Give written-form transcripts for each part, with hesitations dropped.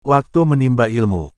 Waktu menimba ilmu.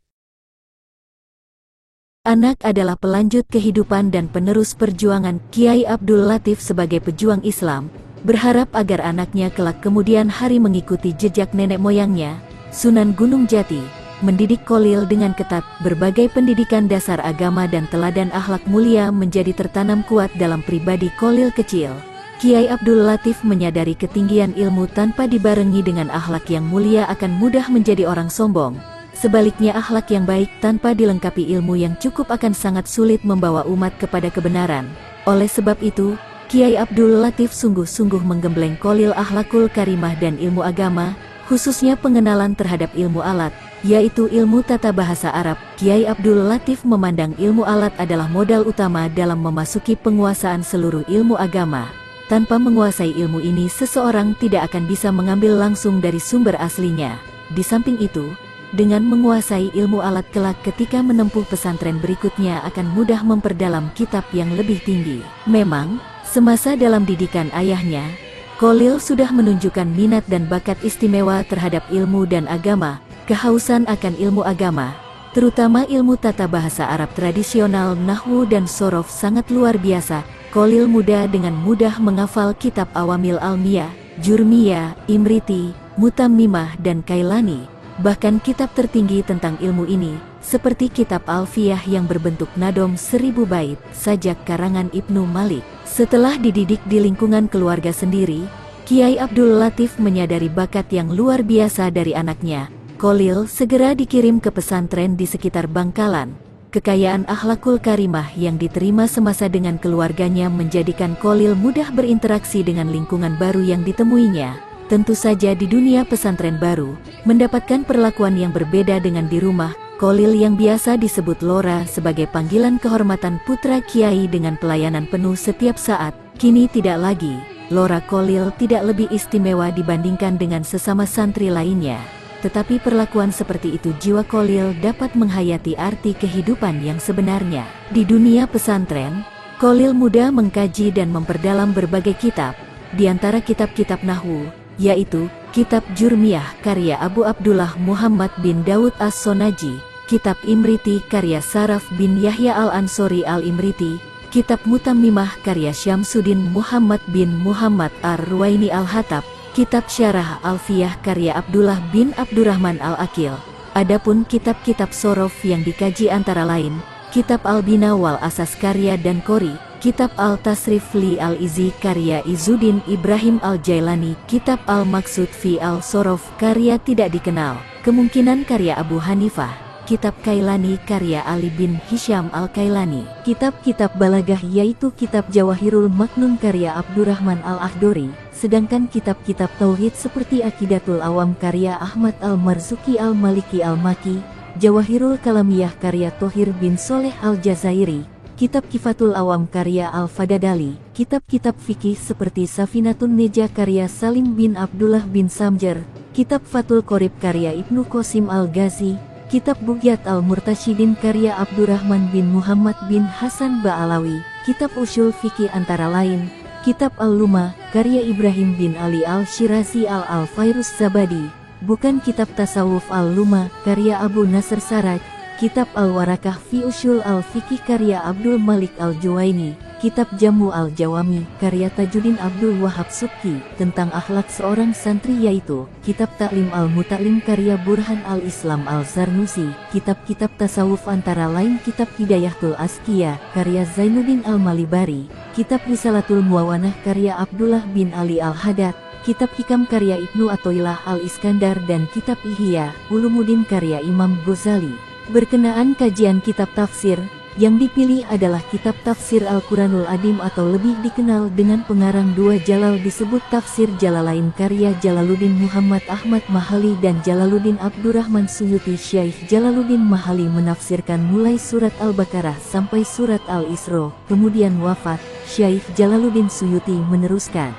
Anak adalah pelanjut kehidupan dan penerus perjuangan. Kiai Abdul Latif sebagai pejuang Islam, berharap agar anaknya kelak kemudian hari mengikuti jejak nenek moyangnya, Sunan Gunung Jati, mendidik Kholil dengan ketat. Berbagai pendidikan dasar agama dan teladan akhlak mulia menjadi tertanam kuat dalam pribadi Kholil kecil. Kiai Abdul Latif menyadari ketinggian ilmu tanpa dibarengi dengan akhlak yang mulia akan mudah menjadi orang sombong. Sebaliknya akhlak yang baik tanpa dilengkapi ilmu yang cukup akan sangat sulit membawa umat kepada kebenaran. Oleh sebab itu, Kiai Abdul Latif sungguh-sungguh menggembleng Kholil akhlakul karimah dan ilmu agama, khususnya pengenalan terhadap ilmu alat, yaitu ilmu tata bahasa Arab. Kiai Abdul Latif memandang ilmu alat adalah modal utama dalam memasuki penguasaan seluruh ilmu agama. Tanpa menguasai ilmu ini, seseorang tidak akan bisa mengambil langsung dari sumber aslinya. Di samping itu, dengan menguasai ilmu alat kelak ketika menempuh pesantren berikutnya akan mudah memperdalam kitab yang lebih tinggi. Memang, semasa dalam didikan ayahnya, Kholil sudah menunjukkan minat dan bakat istimewa terhadap ilmu dan agama. Kehausan akan ilmu agama, terutama ilmu tata bahasa Arab tradisional, nahwu dan sorof, sangat luar biasa. Kholil muda dengan mudah menghafal kitab Awamil Almiyah, Jurmiyah, Imriti, Mutammimah dan Kailani. Bahkan kitab tertinggi tentang ilmu ini, seperti kitab Alfiyah yang berbentuk nadom 1000 bait, sajak karangan Ibnu Malik. Setelah dididik di lingkungan keluarga sendiri, Kiai Abdul Latif menyadari bakat yang luar biasa dari anaknya. Kholil segera dikirim ke pesantren di sekitar Bangkalan. Kekayaan akhlakul karimah yang diterima semasa dengan keluarganya menjadikan Kholil mudah berinteraksi dengan lingkungan baru yang ditemuinya. Tentu saja di dunia pesantren baru, mendapatkan perlakuan yang berbeda dengan di rumah. Kholil yang biasa disebut Lora sebagai panggilan kehormatan putra Kiai dengan pelayanan penuh setiap saat, kini tidak lagi. Lora Kholil tidak lebih istimewa dibandingkan dengan sesama santri lainnya. Tetapi perlakuan seperti itu jiwa Kholil dapat menghayati arti kehidupan yang sebenarnya. Di dunia pesantren, Kholil mudah mengkaji dan memperdalam berbagai kitab, di antara kitab-kitab nahwu, yaitu kitab Jurmiyah karya Abu Abdullah Muhammad bin Daud As-Sonaji, kitab Imriti karya Saraf bin Yahya Al-Ansori Al-Imriti, kitab Mutammimah karya Syamsuddin Muhammad bin Muhammad Ar-Ruwaini Al-Hatab, kitab Syarah Alfiyah karya Abdullah bin Abdurrahman Al-Akil. Adapun kitab-kitab sorof yang dikaji antara lain, kitab Al-Bina wal Asas karya Dan Qori, kitab Al-Tasrif li Al-Izi karya Izuddin Ibrahim Al-Jailani, kitab Al-Maqsud fi Al-Sorof karya tidak dikenal, kemungkinan karya Abu Hanifah, kitab Kailani karya Ali bin Hisham Al-Kailani, kitab-kitab balagah yaitu kitab Jawahirul Maknun karya Abdurrahman Al-Ahdori, sedangkan kitab-kitab tauhid seperti Aqidatul Awam karya Ahmad Al-Marzuki Al-Maliki Al-Maki, Jawahirul Kalamiyah karya Thohir bin Soleh Al-Jazairi, kitab Kifatul Awam karya Al-Fadadali, kitab-kitab fikih seperti Safinatun Neja karya Salim bin Abdullah bin Samjar, kitab Fathul Qorib karya Ibnu Qasim Al-Ghazi, kitab Bugyat Al-Murtasyidin karya Abdurrahman bin Muhammad bin Hasan Ba'alawi, kitab Usyul Fikih antara lain, kitab Al-Luma karya Ibrahim bin Ali Al-Shirazi Al-Fairuz Zabadi, bukan kitab Tasawuf Al-Luma karya Abu Nasr Saraj, kitab Al-Warakah fi Usyul Al-Fikih karya Abdul Malik Al-Juwaini, kitab Jamu Al-Jawami karya Tajuddin Abdul Wahab Subki tentang akhlak seorang santri, yaitu kitab Ta'lim Al-Muta'lim karya Burhan Al-Islam Al-Zarnusi, kitab-kitab tasawuf antara lain kitab Hidayatul Asqiya karya Zainuddin Al-Malibari, kitab Risalatul Muawanah karya Abdullah bin Ali Al-Haddad, kitab Hikam karya Ibnu Athoillah Al-Iskandar dan kitab Ihya Ulumuddin karya Imam Ghazali. Berkenaan kajian kitab tafsir, yang dipilih adalah kitab Tafsir Al-Quranul Adim atau lebih dikenal dengan pengarang dua Jalal disebut Tafsir Jalalain karya Jalaluddin Muhammad Ahmad Mahali dan Jalaluddin Abdurrahman Suyuti. Syekh Jalaluddin Mahali menafsirkan mulai surat Al-Baqarah sampai surat Al-Isra, kemudian wafat. Syekh Jalaluddin Suyuti meneruskan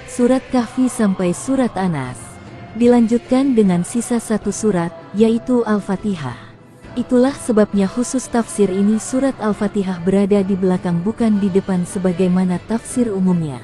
surat Kahfi sampai surat Anas. Dilanjutkan dengan sisa satu surat, yaitu Al-Fatihah. Itulah sebabnya khusus tafsir ini surat Al-Fatihah berada di belakang bukan di depan sebagaimana tafsir umumnya.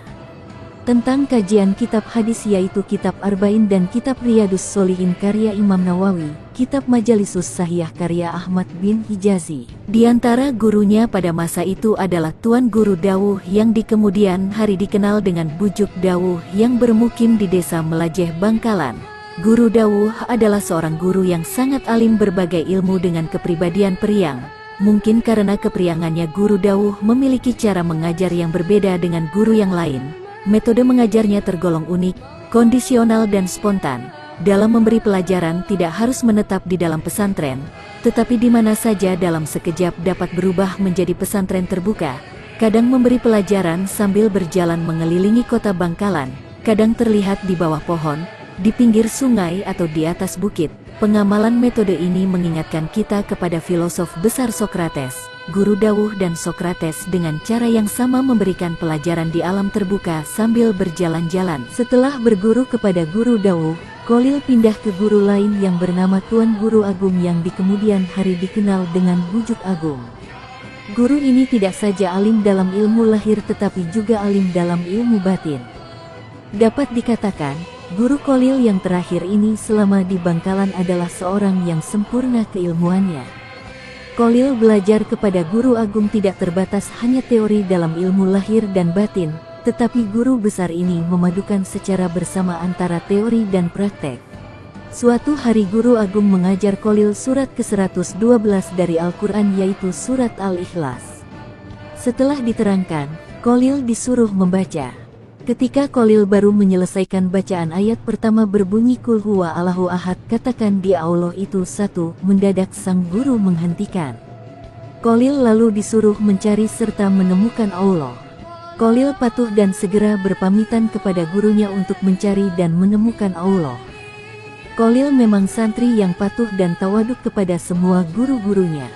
Tentang kajian kitab hadis yaitu kitab Arba'in dan kitab Riyadus Sholihin karya Imam Nawawi, Kitab Majalisus Sahihah karya Ahmad bin Hijazi. Di antara gurunya pada masa itu adalah Tuan Guru Dawuh yang di kemudian hari dikenal dengan bujuk Dawuh yang bermukim di desa Melajeh Bangkalan. Guru Dawuh adalah seorang guru yang sangat alim berbagai ilmu dengan kepribadian periang. Mungkin karena kepriangannya Guru Dawuh memiliki cara mengajar yang berbeda dengan guru yang lain. Metode mengajarnya tergolong unik, kondisional dan spontan. Dalam memberi pelajaran tidak harus menetap di dalam pesantren, tetapi di mana saja dalam sekejap dapat berubah menjadi pesantren terbuka. Kadang memberi pelajaran sambil berjalan mengelilingi kota Bangkalan, kadang terlihat di bawah pohon, di pinggir sungai atau di atas bukit. Pengamalan metode ini mengingatkan kita kepada filosof besar Sokrates. Guru Dawuh dan Sokrates dengan cara yang sama memberikan pelajaran di alam terbuka sambil berjalan-jalan. Setelah berguru kepada Guru Dawuh, Khalil pindah ke guru lain yang bernama Tuan Guru Agung yang di kemudian hari dikenal dengan bujuk Agung. Guru ini tidak saja alim dalam ilmu lahir tetapi juga alim dalam ilmu batin. Dapat dikatakan, Guru Khalil yang terakhir ini selama di Bangkalan adalah seorang yang sempurna keilmuannya. Khalil belajar kepada Guru Agung tidak terbatas hanya teori dalam ilmu lahir dan batin, tetapi guru besar ini memadukan secara bersama antara teori dan praktek. Suatu hari Guru Agung mengajar Khalil surat ke-112 dari Al-Quran yaitu surat Al-Ikhlas. Setelah diterangkan, Khalil disuruh membaca. Ketika Khalil baru menyelesaikan bacaan ayat pertama berbunyi Qul huwa Allahu ahad, katakan Dia Allah itu satu, mendadak sang guru menghentikan. Khalil lalu disuruh mencari serta menemukan Allah. Khalil patuh dan segera berpamitan kepada gurunya untuk mencari dan menemukan Allah. Khalil memang santri yang patuh dan tawaduk kepada semua guru-gurunya.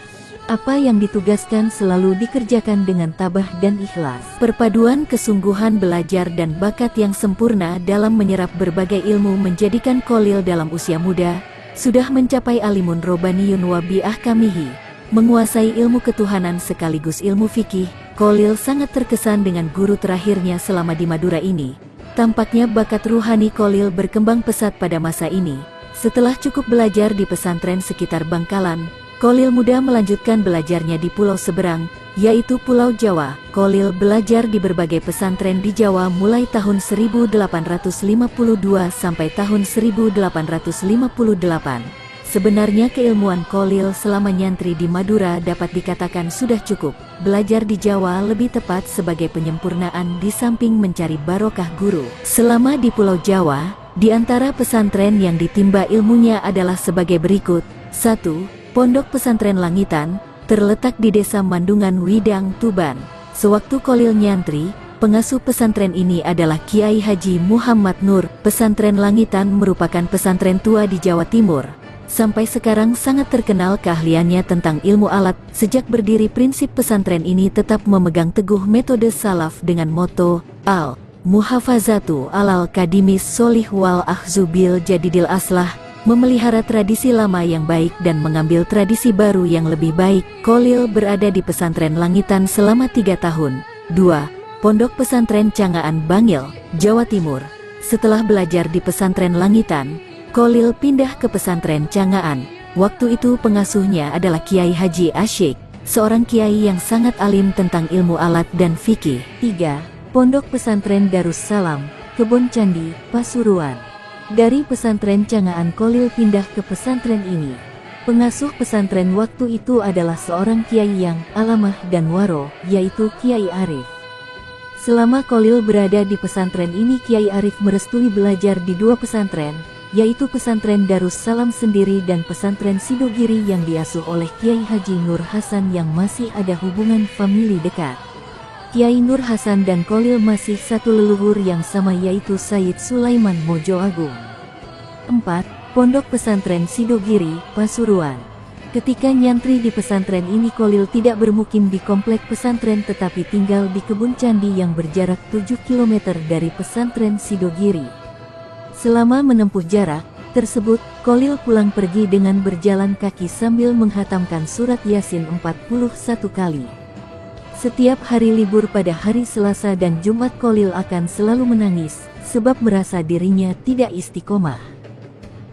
Apa yang ditugaskan selalu dikerjakan dengan tabah dan ikhlas. Perpaduan kesungguhan belajar dan bakat yang sempurna dalam menyerap berbagai ilmu menjadikan Khalil dalam usia muda sudah mencapai alimun robbaniyun wa bi ahkamihi, menguasai ilmu ketuhanan sekaligus ilmu fikih. Khalil sangat terkesan dengan guru terakhirnya selama di Madura ini. Tampaknya bakat ruhani Khalil berkembang pesat pada masa ini. Setelah cukup belajar di pesantren sekitar Bangkalan, Khalil muda melanjutkan belajarnya di pulau seberang, yaitu Pulau Jawa. Khalil belajar di berbagai pesantren di Jawa mulai tahun 1852 sampai tahun 1858. Sebenarnya keilmuan Khalil selama nyantri di Madura dapat dikatakan sudah cukup. Belajar di Jawa lebih tepat sebagai penyempurnaan di samping mencari barokah guru. Selama di Pulau Jawa, di antara pesantren yang ditimba ilmunya adalah sebagai berikut. 1. Pondok Pesantren Langitan, terletak di Desa Mandungan Widang, Tuban. Sewaktu Khalil nyantri, pengasuh pesantren ini adalah Kiai Haji Muhammad Nur. Pesantren Langitan merupakan pesantren tua di Jawa Timur. Sampai sekarang sangat terkenal keahliannya tentang ilmu alat. Sejak berdiri prinsip pesantren ini tetap memegang teguh metode salaf dengan moto Al-Muhafazatu alal Kadimis Solih wal Akhzu bil Jadidil Aslah, memelihara tradisi lama yang baik dan mengambil tradisi baru yang lebih baik. Khalil berada di pesantren Langitan selama 3 tahun. 2. Pondok Pesantren Cangaan Bangil, Jawa Timur. Setelah belajar di pesantren Langitan, Khalil pindah ke pesantren Cangaan. Waktu itu pengasuhnya adalah Kiai Haji Asyik, seorang kiai yang sangat alim tentang ilmu alat dan fikih. 3. Pondok Pesantren Darussalam, Kebon Candi, Pasuruan. Dari pesantren Cangaan Khalil pindah ke pesantren ini. Pengasuh pesantren waktu itu adalah seorang kiai yang alamah dan waro, yaitu Kiai Arif. Selama Khalil berada di pesantren ini, Kiai Arif merestui belajar di 2 pesantren, yaitu pesantren Darussalam sendiri dan pesantren Sidogiri yang diasuh oleh Kiai Haji Nur Hasan yang masih ada hubungan famili dekat. Kiai Nur Hasan dan Khalil masih satu leluhur yang sama yaitu Sayyid Sulaiman Mojo Agung. 4. Pondok Pesantren Sidogiri, Pasuruan. Ketika nyantri di pesantren ini, Khalil tidak bermukim di komplek pesantren tetapi tinggal di kebun candi yang berjarak 7 km dari pesantren Sidogiri. Selama menempuh jarak tersebut, Khalil pulang pergi dengan berjalan kaki sambil menghatamkan surat Yasin 41 kali. Setiap hari libur pada hari Selasa dan Jumat, Khalil akan selalu menangis, sebab merasa dirinya tidak istiqomah.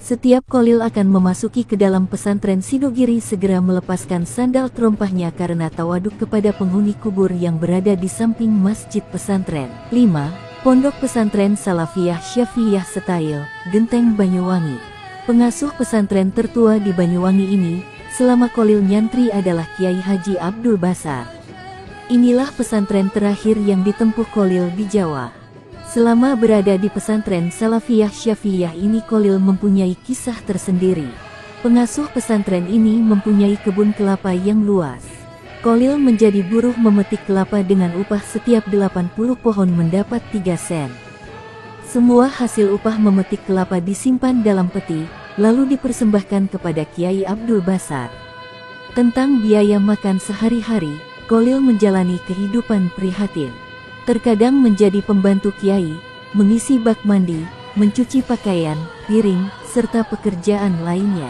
Setiap Kholil akan memasuki ke dalam pesantren Sidogiri segera melepaskan sandal terompahnya karena tawaduk kepada penghuni kubur yang berada di samping masjid pesantren. 5. Pondok Pesantren Salafiyah Syafi'iyah Setail, Genteng Banyuwangi. Pengasuh pesantren tertua di Banyuwangi ini, selama Kholil nyantri adalah Kiai Haji Abdul Basar. Inilah pesantren terakhir yang ditempuh Kholil di Jawa. Selama berada di pesantren Salafiyah Syafi'iyah ini Kholil mempunyai kisah tersendiri. Pengasuh pesantren ini mempunyai kebun kelapa yang luas. Kholil menjadi buruh memetik kelapa dengan upah setiap 80 pohon mendapat 3 sen. Semua hasil upah memetik kelapa disimpan dalam peti, lalu dipersembahkan kepada Kiai Abdul Basar. Tentang biaya makan sehari-hari, Kholil menjalani kehidupan prihatin. Terkadang menjadi pembantu kiai, mengisi bak mandi, mencuci pakaian, piring, serta pekerjaan lainnya.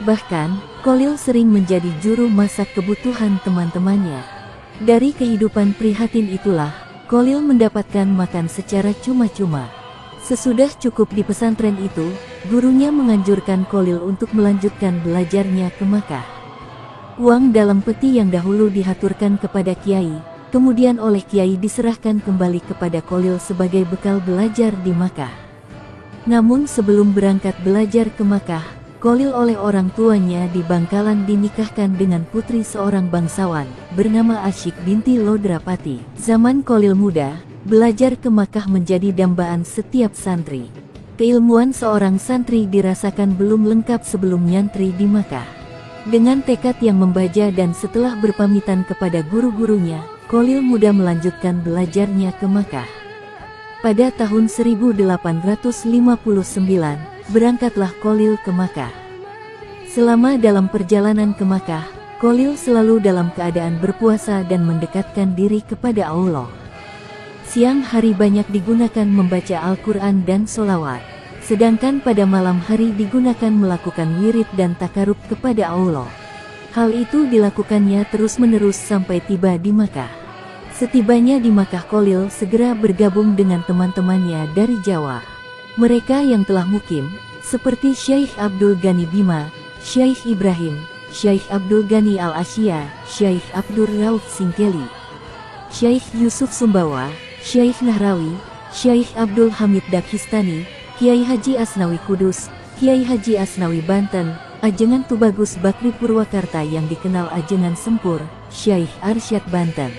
Bahkan, Kholil sering menjadi juru masak kebutuhan teman-temannya. Dari kehidupan prihatin itulah, Kholil mendapatkan makan secara cuma-cuma. Sesudah cukup di pesantren itu, gurunya menganjurkan Kholil untuk melanjutkan belajarnya ke Makkah. Uang dalam peti yang dahulu dihaturkan kepada kiai, kemudian oleh kiai diserahkan kembali kepada Kholil sebagai bekal belajar di Makkah. Namun sebelum berangkat belajar ke Makkah, Kholil oleh orang tuanya di Bangkalan dinikahkan dengan putri seorang bangsawan, bernama Asyik binti Lodrapati. Zaman Kholil muda, belajar ke Makkah menjadi dambaan setiap santri. Keilmuan seorang santri dirasakan belum lengkap sebelum nyantri di Makkah. Dengan tekad yang membaja dan setelah berpamitan kepada guru-gurunya, Kholil muda melanjutkan belajarnya ke Makkah. Pada tahun 1859, berangkatlah Kholil ke Makkah. Selama dalam perjalanan ke Makkah, Kholil selalu dalam keadaan berpuasa dan mendekatkan diri kepada Allah. Siang hari banyak digunakan membaca Al-Quran dan sholawat, sedangkan pada malam hari digunakan melakukan wirid dan takarub kepada Allah. Hal itu dilakukannya terus-menerus sampai tiba di Makkah. Setibanya di Makkah Kholil segera bergabung dengan teman-temannya dari Jawa. Mereka yang telah mukim, seperti Syekh Abdul Ghani Bima, Syekh Ibrahim, Syekh Abdul Ghani Al-Asya, Syekh Abdul Rauf Singkeli, Syekh Yusuf Sumbawa, Syekh Nahrawi, Syekh Abdul Hamid Dakhistani, Kiai Haji Asnawi Kudus, Kiai Haji Asnawi Banten, Ajengan Tubagus Bakri Purwakarta yang dikenal Ajengan Sempur, Syekh Arsyad Banten,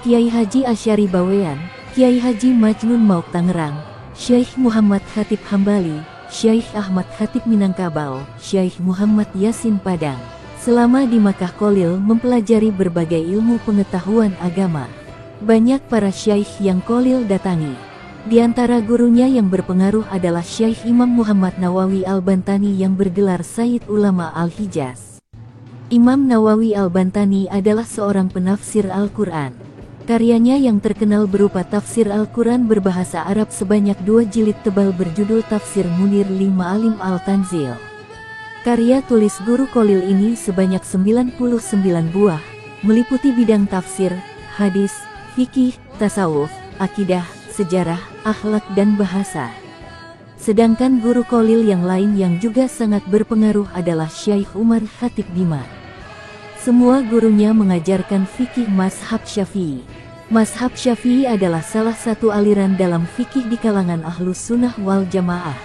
Kiai Haji Asyari Bawean, Kiai Haji Majnun Mauk Tangerang, Syekh Muhammad Khatib Hambali, Syekh Ahmad Khatib Minangkabau, Syekh Muhammad Yasin Padang. Selama di Makkah Kholil mempelajari berbagai ilmu pengetahuan agama. Banyak para syekh yang Kholil datangi. Di antara gurunya yang berpengaruh adalah Syekh Imam Muhammad Nawawi Al-Bantani yang bergelar Sayyid Ulama Al-Hijaz. Imam Nawawi Al-Bantani adalah seorang penafsir Al-Quran. Karyanya yang terkenal berupa tafsir Al-Quran berbahasa Arab sebanyak 2 jilid tebal berjudul Tafsir Munir li Ma'alim Al-Tanzil. Karya tulis guru Kholil ini sebanyak 99 buah, meliputi bidang tafsir, hadis, fikih, tasawuf, akidah, sejarah, akhlak dan bahasa. Sedangkan guru Kholil yang lain yang juga sangat berpengaruh adalah Syekh Umar Khatib Bima. Semua gurunya mengajarkan fikih mazhab Syafi'i. Mazhab Syafi'i adalah salah satu aliran dalam fikih di kalangan Ahlus Sunnah wal Jamaah.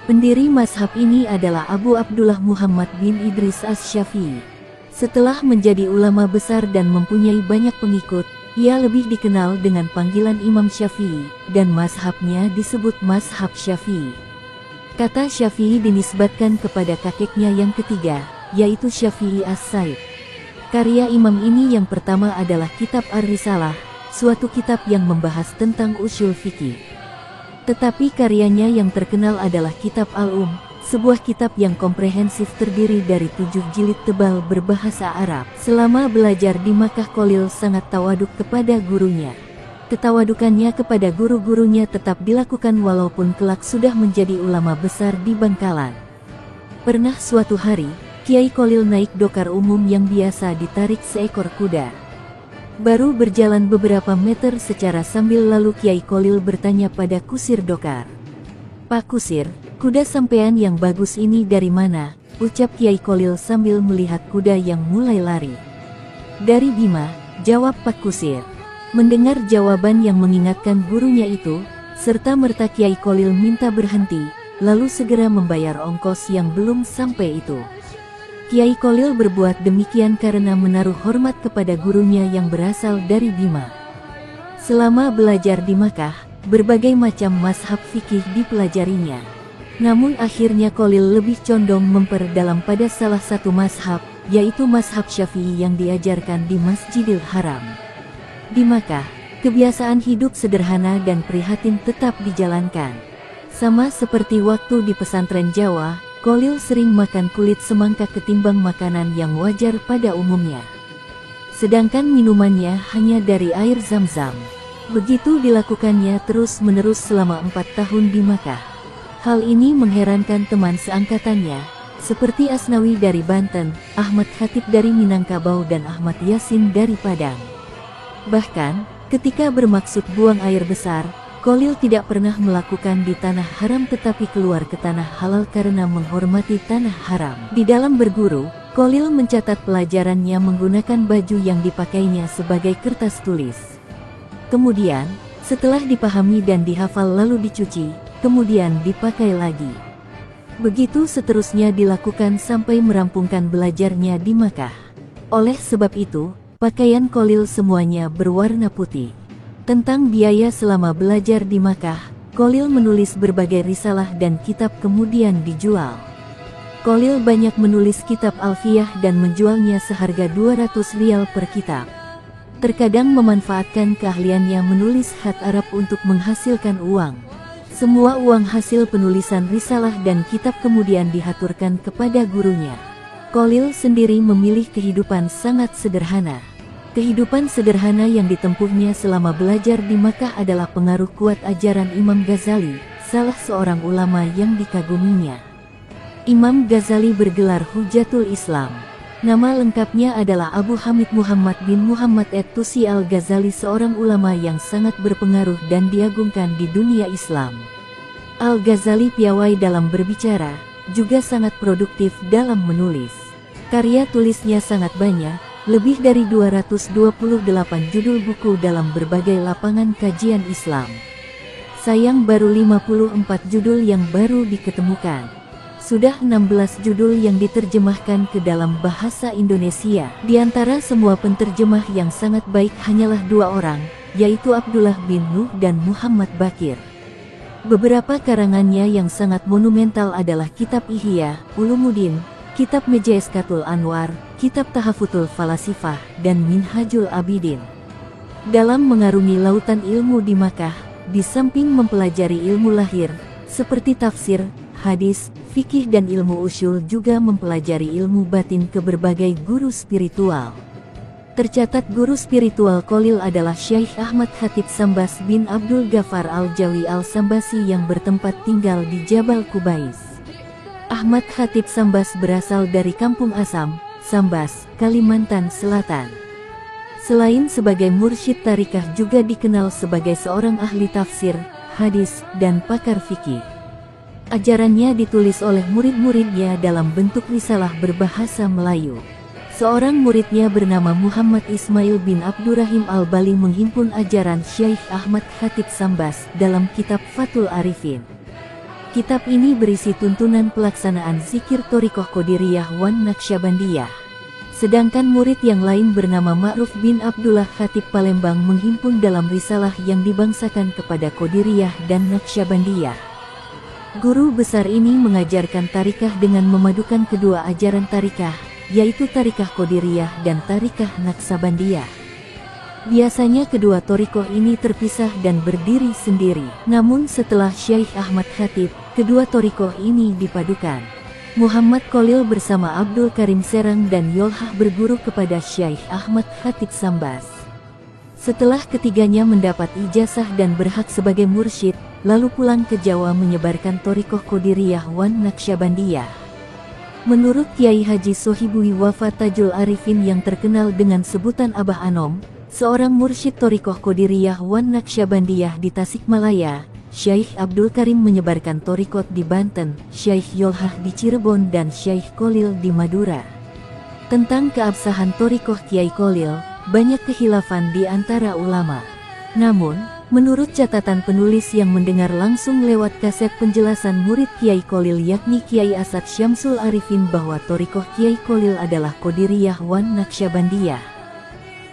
Pendiri mazhab ini adalah Abu Abdullah Muhammad bin Idris Asy-Syafi'i. Setelah menjadi ulama besar dan mempunyai banyak pengikut, ia lebih dikenal dengan panggilan Imam Syafi'i, dan mazhabnya disebut mazhab Syafi'i. Kata Syafi'i dinisbatkan kepada kakeknya yang ketiga, yaitu Syafi'i As-Said. Karya imam ini yang pertama adalah kitab Ar-Risalah, suatu kitab yang membahas tentang usul fikih. Tetapi karyanya yang terkenal adalah kitab Al-Um, sebuah kitab yang komprehensif terdiri dari 7 jilid tebal berbahasa Arab. Selama belajar di Makkah Kholil sangat tawaduk kepada gurunya. Ketawadukannya kepada guru-gurunya tetap dilakukan walaupun kelak sudah menjadi ulama besar di Bangkalan. Pernah suatu hari, Kiai Kholil naik dokar umum yang biasa ditarik seekor kuda. Baru berjalan beberapa meter secara sambil lalu Kiai Kholil bertanya pada kusir dokar. "Pak Kusir, Kuda sampean yang bagus ini dari mana? Ucap Kiai Kholil sambil melihat kuda yang mulai lari. Dari Bima, jawab Pak Kusir. Mendengar jawaban yang mengingatkan gurunya itu, serta merta Kiai Kholil minta berhenti, lalu segera membayar ongkos yang belum sampai itu. Kiai Kholil berbuat demikian karena menaruh hormat kepada gurunya yang berasal dari Bima. Selama belajar di Makkah, berbagai macam mazhab fikih dipelajarinya. Namun akhirnya Kholil lebih condong memperdalam pada salah satu mazhab, yaitu mazhab Syafi'i yang diajarkan di Masjidil Haram. Di Makkah, kebiasaan hidup sederhana dan prihatin tetap dijalankan. Sama seperti waktu di pesantren Jawa, Kholil sering makan kulit semangka ketimbang makanan yang wajar pada umumnya. Sedangkan minumannya hanya dari air Zam-Zam. Begitu dilakukannya terus-menerus selama 4 tahun di Makkah. Hal ini mengherankan teman seangkatannya, seperti Asnawi dari Banten, Ahmad Khatib dari Minangkabau dan Ahmad Yasin dari Padang. Bahkan, ketika bermaksud buang air besar, Kholil tidak pernah melakukan di tanah haram tetapi keluar ke tanah halal karena menghormati tanah haram. Di dalam berguru, Kholil mencatat pelajarannya menggunakan baju yang dipakainya sebagai kertas tulis. Kemudian, setelah dipahami dan dihafal lalu dicuci, kemudian dipakai lagi. Begitu seterusnya dilakukan sampai merampungkan belajarnya di Makkah. Oleh sebab itu, pakaian Kholil semuanya berwarna putih. Tentang biaya selama belajar di Makkah, Kholil menulis berbagai risalah dan kitab kemudian dijual. Kholil banyak menulis kitab alfiyah dan menjualnya seharga 200 rial per kitab. Terkadang memanfaatkan keahliannya menulis khat Arab untuk menghasilkan uang. Semua uang hasil penulisan risalah dan kitab kemudian dihaturkan kepada gurunya. Kholil sendiri memilih kehidupan sangat sederhana. Kehidupan sederhana yang ditempuhnya selama belajar di Makkah adalah pengaruh kuat ajaran Imam Ghazali, salah seorang ulama yang dikaguminya. Imam Ghazali bergelar Hujatul Islam. Nama lengkapnya adalah Abu Hamid Muhammad bin Muhammad at-Tusi al-Ghazali, seorang ulama yang sangat berpengaruh dan diagungkan di dunia Islam. Al-Ghazali piawai dalam berbicara, juga sangat produktif dalam menulis. Karya tulisnya sangat banyak, lebih dari 228 judul buku dalam berbagai lapangan kajian Islam. Sayang baru 54 judul yang baru diketemukan. Sudah 16 judul yang diterjemahkan ke dalam bahasa Indonesia. Di antara semua penterjemah yang sangat baik hanyalah 2 orang, yaitu Abdullah bin Nuh dan Muhammad Bakir. Beberapa karangannya yang sangat monumental adalah Kitab Ihya Ulumuddin, Kitab Mejaeskatul Anwar, Kitab Tahafutul Falasifah, dan Minhajul Abidin. Dalam mengarungi lautan ilmu di Makkah, di samping mempelajari ilmu lahir, seperti tafsir, hadis, fikih dan ilmu usyul, juga mempelajari ilmu batin ke berbagai guru spiritual. Tercatat guru spiritual Kholil adalah Syekh Ahmad Khatib Sambas bin Abdul Ghaffar Al-Jawi Al-Sambasi yang bertempat tinggal di Jabal Kubais. Ahmad Khatib Sambas berasal dari Kampung Asam, Sambas, Kalimantan Selatan. Selain sebagai mursyid tarikah juga dikenal sebagai seorang ahli tafsir, hadis, dan pakar fikih. Ajarannya ditulis oleh murid-muridnya dalam bentuk risalah berbahasa Melayu. Seorang muridnya bernama Muhammad Ismail bin Abdurrahim Al-Bali menghimpun ajaran Syekh Ahmad Khatib Sambas dalam kitab Fathul Arifin. Kitab ini berisi tuntunan pelaksanaan zikir Thariqah Qadiriyah wan Naqsyabandiyah. Sedangkan murid yang lain bernama Ma'ruf bin Abdullah Khatib Palembang menghimpun dalam risalah yang dibangsakan kepada Qadiriyah dan Naqsyabandiyah. Guru besar ini mengajarkan tarikah dengan memadukan kedua ajaran tarikah, yaitu tarikah Qadiriyah dan tarikah Naqsyabandiyah. Biasanya kedua thariqah ini terpisah dan berdiri sendiri. Namun setelah Syekh Ahmad Khatib, kedua thariqah ini dipadukan. Muhammad Kholil bersama Abdul Karim Serang dan Yolhah berguru kepada Syekh Ahmad Khatib Sambas. Setelah ketiganya mendapat ijazah dan berhak sebagai mursyid, lalu pulang ke Jawa menyebarkan thariqah Qadiriyah wan Naqsyabandiyah. Menurut Kiai Haji Sohibui Wafa Tajul Arifin yang terkenal dengan sebutan Abah Anom, seorang mursyid thariqah Qadiriyah wan Naqsyabandiyah di Tasikmalaya, Syekh Abdul Karim menyebarkan thariqat di Banten, Syekh Yolhah di Cirebon dan Syekh Kolil di Madura. Tentang keabsahan thariqah Kiai Kolil, banyak kekhilafan di antara ulama. Namun, menurut catatan penulis yang mendengar langsung lewat kaset penjelasan murid Kiai Kolil yakni Kiai Asad Syamsul Arifin bahwa thariqah Kiai Kolil adalah Qadiriyah wan Naqsyabandiyah.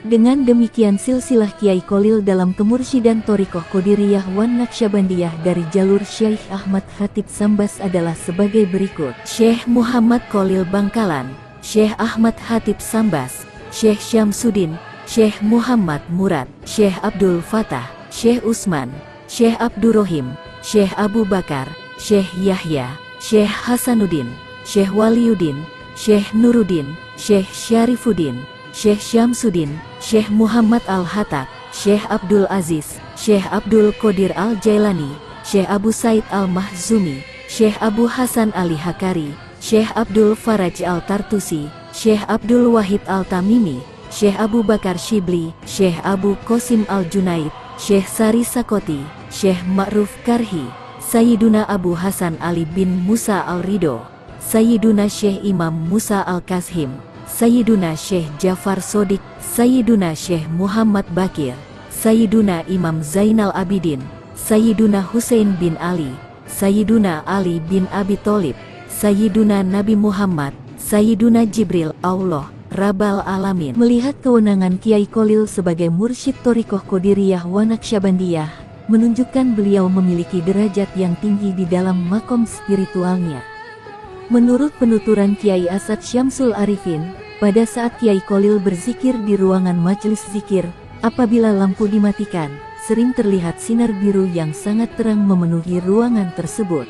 Dengan demikian silsilah Kiai Kolil dalam kemursyidhan thariqah Qadiriyah wan Naqsyabandiyah dari jalur Syekh Ahmad Khatib Sambas adalah sebagai berikut. Syekh Muhammad Kolil Bangkalan, Syekh Ahmad Khatib Sambas, Syekh Syamsuddin, Syekh Muhammad Murad, Syekh Abdul Fatah, Syekh Usman, Syekh Abdurrahim, Syekh Abu Bakar, Syekh Yahya, Syekh Hasanuddin, Syekh Waliuddin, Syekh Nuruddin, Syekh Syarifuddin, Syekh Syamsuddin, Syekh Muhammad Al-Hattaq, Syekh Abdul Aziz, Syekh Abdul Qadir Al-Jailani, Syekh Abu Said Al-Mahzumi, Syekh Abu Hasan Ali Hakari, Syekh Abdul Faraj Al-Tartusi, Syekh Abdul Wahid Al-Tamimi, Syekh Abu Bakar Shibli, Syekh Abu Qasim Al-Junaid, Syekh Sari Sakoti, Syekh Ma'ruf Karhi, Sayyiduna Abu Hasan Ali bin Musa Al-Ridho, Sayyiduna Syekh Imam Musa Al-Kashim, Sayyiduna Syekh Jafar Sodik, Sayyiduna Syekh Muhammad Bakir, Sayyiduna Imam Zainal Abidin, Sayyiduna Husain bin Ali, Sayyiduna Ali bin Abi Thalib, Sayyiduna Nabi Muhammad, Sayyiduna Jibril, Allah, Rabbal Alamin. Melihat kewenangan Kiai Kolil sebagai mursyid thariqah Qadiriyah wan Naqsyabandiyah, menunjukkan beliau memiliki derajat yang tinggi di dalam makom spiritualnya. Menurut penuturan Kiai Asad Syamsul Arifin, pada saat Kiai Kolil berzikir di ruangan majelis zikir, apabila lampu dimatikan, sering terlihat sinar biru yang sangat terang memenuhi ruangan tersebut.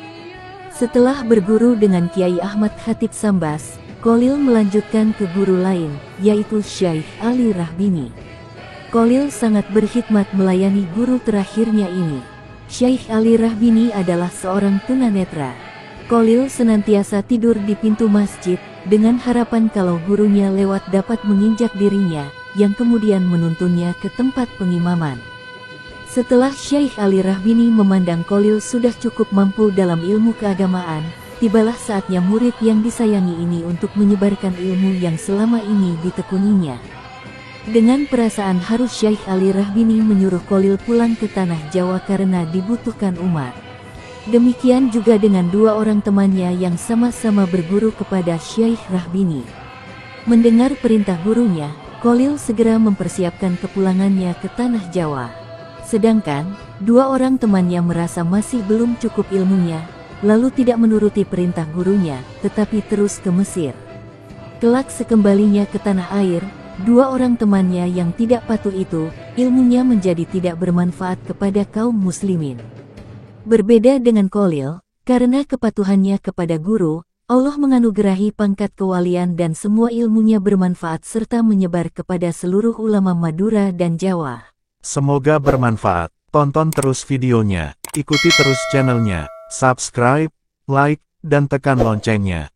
Setelah berguru dengan Kiai Ahmad Khatib Sambas, Kolil melanjutkan ke guru lain, yaitu Syekh Ali Rahbini. Kolil sangat berkhidmat melayani guru terakhirnya ini. Syekh Ali Rahbini adalah seorang tunanetra. Kolil senantiasa tidur di pintu masjid, dengan harapan kalau gurunya lewat dapat menginjak dirinya, yang kemudian menuntunnya ke tempat pengimaman. Setelah Syekh Ali Rahbini memandang Kolil sudah cukup mampu dalam ilmu keagamaan, tibalah saatnya murid yang disayangi ini untuk menyebarkan ilmu yang selama ini ditekuninya. Dengan perasaan haru Syekh Ali Rahbini menyuruh Kolil pulang ke tanah Jawa karena dibutuhkan umat. Demikian juga dengan dua orang temannya yang sama-sama berguru kepada Syekh Rahbini. Mendengar perintah gurunya, Kolil segera mempersiapkan kepulangannya ke tanah Jawa. Sedangkan, dua orang temannya merasa masih belum cukup ilmunya, lalu tidak menuruti perintah gurunya, tetapi terus ke Mesir. Kelak sekembalinya ke tanah air, dua orang temannya yang tidak patuh itu, ilmunya menjadi tidak bermanfaat kepada kaum muslimin. Berbeda dengan Kolil, karena kepatuhannya kepada guru, Allah menganugerahi pangkat kewalian dan semua ilmunya bermanfaat serta menyebar kepada seluruh ulama Madura dan Jawa. Semoga bermanfaat. Tonton terus videonya, ikuti terus channelnya, subscribe, like, dan tekan loncengnya.